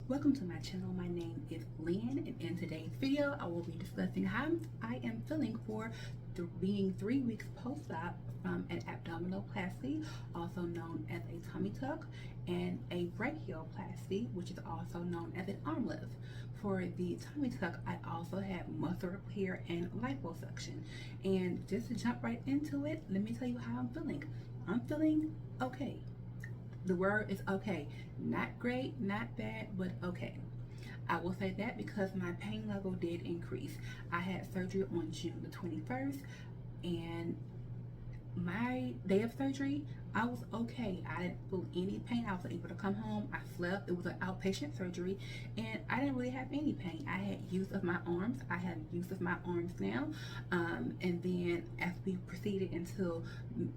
Welcome to my channel. My name is Lynn, and in today's video I will be discussing how I am feeling for being 3 weeks post-op from an abdominoplasty, also known as a tummy tuck, and a brachioplasty, which is also known as an arm lift. For the tummy tuck, I also had muscle repair and liposuction. And just to jump right into it, let me tell you how I'm feeling. I'm feeling okay. The word is okay. Not great, not bad, but okay. I will say that because my pain level did increase. I had surgery on June the 21st, and my day of surgery, I was okay. I didn't feel any pain. I was able to come home. I slept. It was an outpatient surgery, and I didn't really have any pain. I had use of my arms. I have use of my arms now. And then as we proceeded until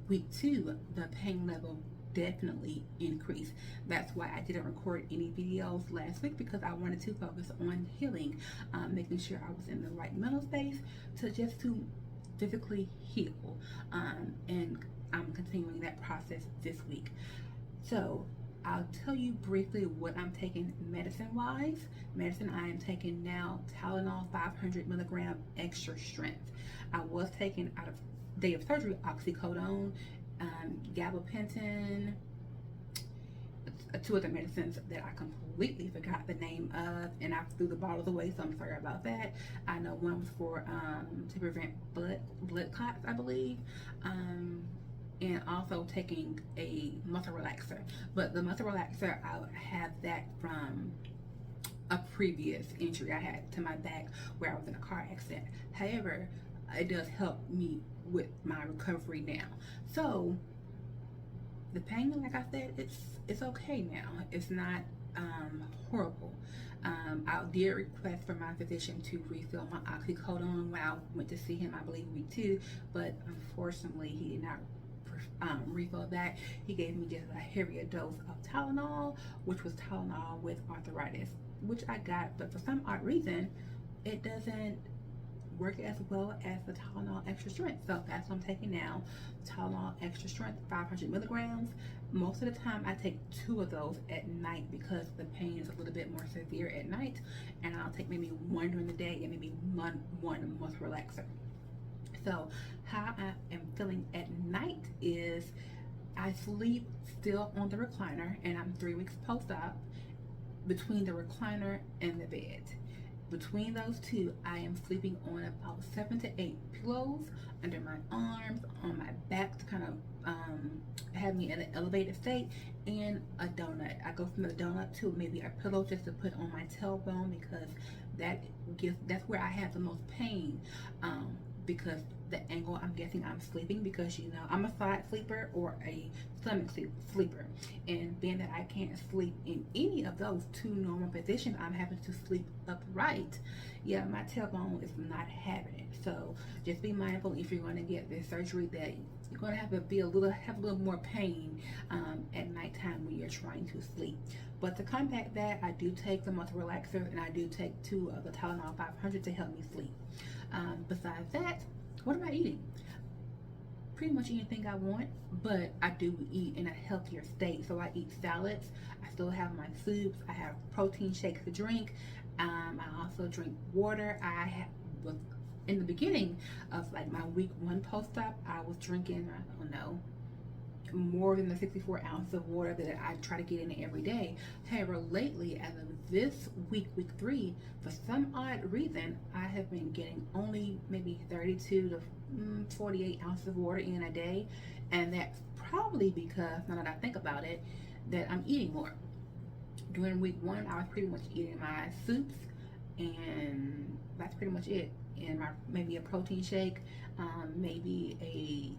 week 2, the pain level definitely increased. That's why I didn't record any videos last week, because I wanted to focus on healing, making sure I was in the right mental space to physically heal, and I'm continuing that process this week. So I'll tell you briefly what I'm taking medicine wise. Medicine I am taking now, Tylenol 500 milligram extra strength. I was taking out of day of surgery oxycodone, gabapentin, two other medicines that I completely forgot the name of, and I threw the bottles away, so I'm sorry about that. I know one was for to prevent blood clots, I believe, and also taking a muscle relaxer. But the muscle relaxer, I have that from a previous injury I had to my back where I was in a car accident. However, it does help me with my recovery now. So the pain, like I said, it's okay now. It's not horrible. I did request for my physician to refill my oxycodone when I went to see him, I believe week 2, but unfortunately he did not refill that. He gave me just a heavier dose of Tylenol, which was Tylenol with arthritis, which I got, but for some odd reason it doesn't work as well as the Tylenol extra strength. So that's what I'm taking now. Tylenol extra strength, 500 milligrams. Most of the time I take 2 of those at night because the pain is a little bit more severe at night, and I'll take maybe 1 during the day and maybe one muscle relaxer. So how I am feeling at night is I sleep still on the recliner, and I'm 3 weeks post-op, between the recliner and the bed. Between those two, I am sleeping on about 7 to 8 pillows under my arms, on my back to kind of have me in an elevated state, and a donut. I go from the donut to maybe a pillow just to put on my tailbone, because that's where I have the most pain, because the angle I'm guessing I'm sleeping, because you know I'm a side sleeper or a stomach sleeper, and being that I can't sleep in any of those 2 normal positions, I'm having to sleep upright. Yeah, my tailbone is not having it. So just be mindful if you're going to get this surgery that you're going to have a little more pain at nighttime when you're trying to sleep. But to combat that, I do take the muscle relaxer, and I do take 2 of the Tylenol 500 to help me sleep. Besides that, what am I eating? Pretty much anything I want, but I do eat in a healthier state. So I eat salads, I still have my soups, I have protein shakes to drink. I also drink water. Was in the beginning of like my week 1 post-op, I was drinking, I don't know, more than the 64 ounces of water that I try to get in every day. However, lately, as of this week 3, for some odd reason, I have been getting only maybe 32 to 48 ounces of water in a day, and that's probably because, now that I think about it, that I'm eating more. During week 1, I was pretty much eating my soups, and that's pretty much it. And maybe a protein shake, maybe a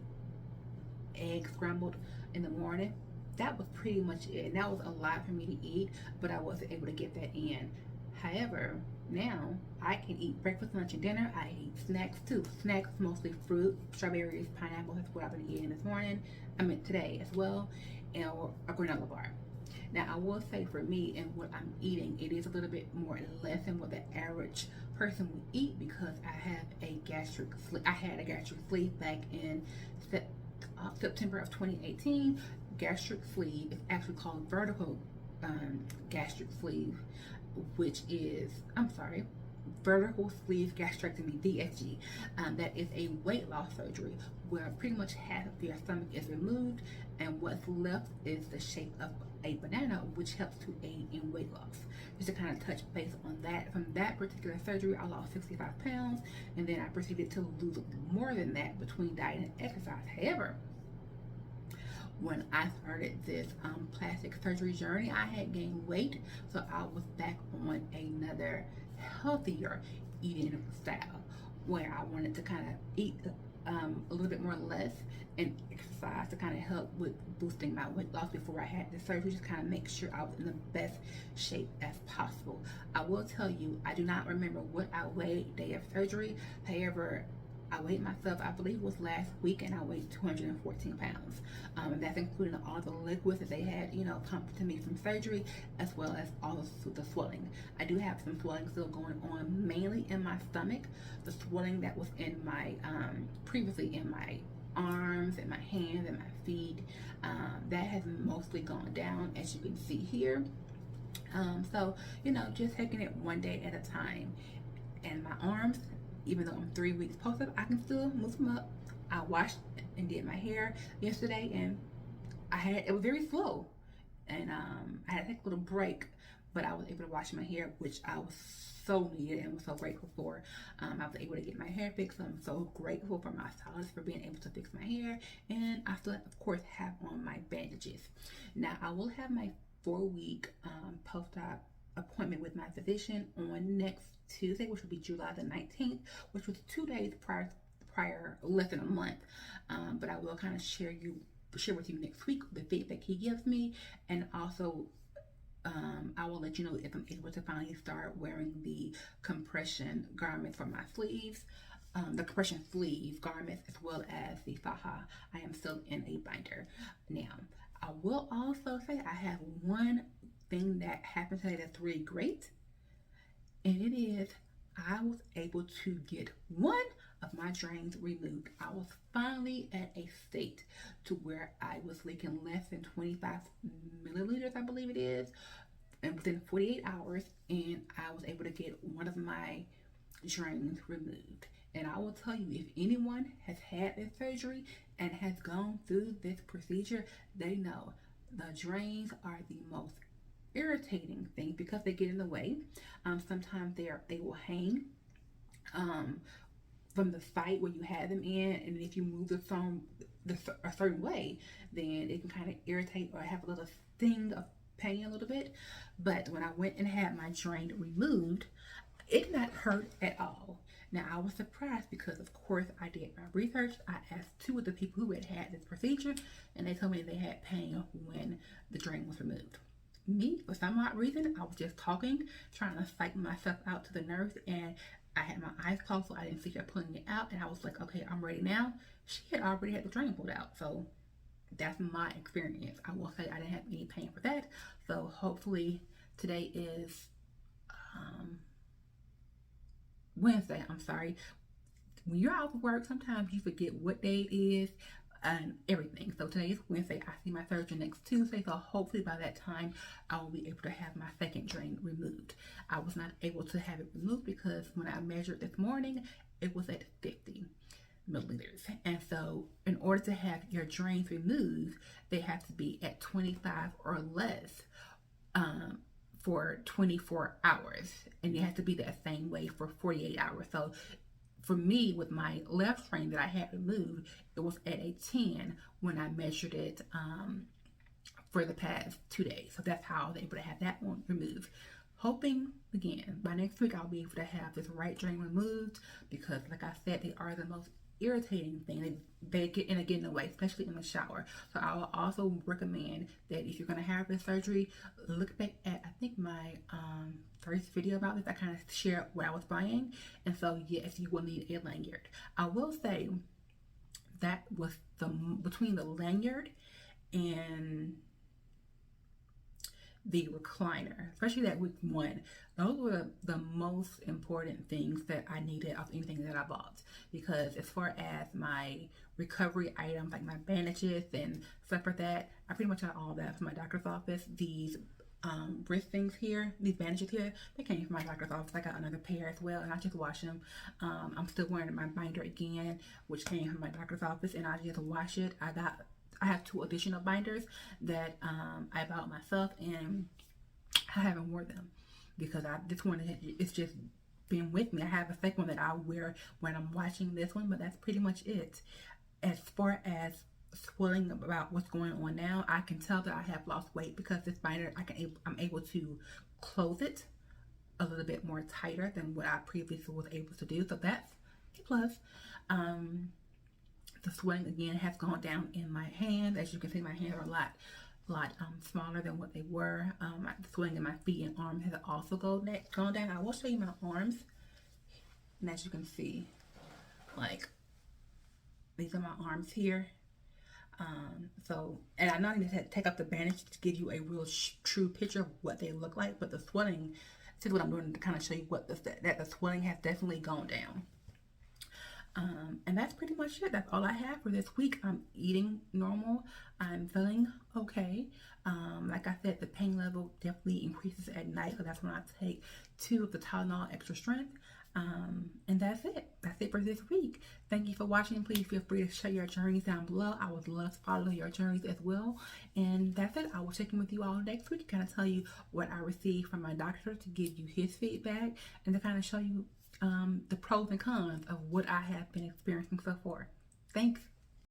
egg scrambled in the morning. That was pretty much it. And that was a lot for me to eat, but I wasn't able to get that in. However, now I can eat breakfast, lunch, and dinner. I eat snacks too. Snacks, mostly fruit, strawberries, pineapple. That's what I've been eating this morning. I mean today as well, and a granola bar. Now I will say, for me and what I'm eating, it is a little bit more less than what the average person would eat, because I had a gastric sleeve back in September of 2018. Gastric sleeve is actually called vertical gastric sleeve. which is, I'm sorry, vertical sleeve gastrectomy, VSG. That is a weight loss surgery where pretty much half of your stomach is removed and what's left is the shape of a banana, which helps to aid in weight loss. Just to kind of touch base on that, from that particular surgery, I lost 65 pounds, and then I proceeded to lose more than that between diet and exercise. However, when I started this plastic surgery journey, I had gained weight, so I was back on another healthier eating style where I wanted to kind of eat a little bit more less and exercise to kind of help with boosting my weight loss before I had the surgery, just kind of make sure I was in the best shape as possible. I will tell you, I do not remember what I weighed day of surgery. However, I weighed myself, I believe it was last week, and I weighed 214 pounds. And that's including all the liquids that they had, pumped to me from surgery, as well as all the swelling. I do have some swelling still going on, mainly in my stomach. The swelling that was in my, previously in my arms and my hands and my feet, that has mostly gone down, as you can see here. So, just taking it one day at a time. And my arms, even though I'm 3 weeks post-op, I can still move them up. I washed and did my hair yesterday, and it was very slow, and I had to take a little break, but I was able to wash my hair, which I was so needed and was so grateful for. I was able to get my hair fixed. I'm so grateful for my stylist for being able to fix my hair, and I still, of course, have on my bandages. Now, I will have my 4-week post-op appointment with my physician on next Tuesday, which will be July the 19th, which was 2 days prior, less than a month. But I will kind of share with you next week the feedback he gives me, and also I will let you know if I'm able to finally start wearing the compression garments for my sleeves, the compression sleeve garments, as well as the faja. I am still in a binder. Now, I will also say I have one thing that happened today that's really great, and it is I was able to get one of my drains removed. I was finally at a state to where I was leaking less than 25 milliliters, I believe it is, and within 48 hours, and I was able to get one of my drains removed. And I will tell you, if anyone has had this surgery and has gone through this procedure, they know the drains are the most irritating thing because they get in the way. Sometimes they will hang from the site where you have them in, and if you move the phone a certain way, then it can kind of irritate or have a little sting of pain a little bit. But when I went and had my drain removed, it did not hurt at all. Now, I was surprised because, of course, I did my research. I asked 2 of the people who had this procedure, and they told me they had pain when the drain was removed. Me, for some odd reason, I was just talking, trying to psych myself out to the nurse, and I had my eyes closed, so I didn't see her pulling it out, and I was like, okay, I'm ready now. She had already had the drain pulled out, so that's my experience. I will say I didn't have any pain for that, so hopefully today is Wednesday, I'm sorry. When you're out of work, sometimes you forget what day it is and everything. So today is Wednesday. I see my surgeon next Tuesday, so hopefully by that time I will be able to have my second drain removed. I was not able to have it removed because when I measured this morning, it was at 50 milliliters. And so in order to have your drains removed, they have to be at 25 or less for 24 hours, and it has to be that same way for 48 hours. So for me, with my left drain that I had removed, it was at a 10 when I measured it for the past 2 days. So that's how I was able to have that one removed. Hoping, again, by next week I'll be able to have this right drain removed because, like I said, they are the most irritating thing. They get in the way, especially in the shower. So I will also recommend that if you're going to have this surgery, look back at, I think, my first video about this. I kind of shared what I was buying, and so yes, you will need a lanyard. I will say that was between the lanyard and the recliner, especially that week 1, those were the most important things that I needed of anything that I bought, because as far as my recovery items like my bandages and stuff like that, I pretty much had all that from my doctor's office. These wrist things here, these bandages here, they came from my doctor's office. I got another pair as well, and I just wash them. I'm still wearing my binder again, which came from my doctor's office, and I just wash it. I have 2 additional binders that I bought myself, and I haven't worn them because this one it's just been with me. I have a second one that I wear when I'm watching this one, but that's pretty much it. As far as swelling about what's going on now, I can tell that I have lost weight because this binder I'm able to close it a little bit more tighter than what I previously was able to do. So that's a plus. The swelling again has gone down in my hands. As you can see, my hands are a lot smaller than what they were. The swelling in my feet and arms has also gone down. I will show you my arms, and as you can see, like these are my arms here. And I not even had to take up the bandage to give you a real true picture of what they look like, but the swelling, this is what I'm doing to kind of show you that the swelling has definitely gone down. And that's pretty much it. That's all I have for this week. I'm eating normal. I'm feeling okay. Like I said, the pain level definitely increases at night, so that's when I take 2 of the Tylenol extra strength. And that's it. That's it for this week. Thank you for watching. Please feel free to share your journeys down below. I would love to follow your journeys as well. And that's it. I will check in with you all next week to kind of tell you what I received from my doctor, to give you his feedback, and to kind of show you the pros and cons of what I have been experiencing so far. Thanks.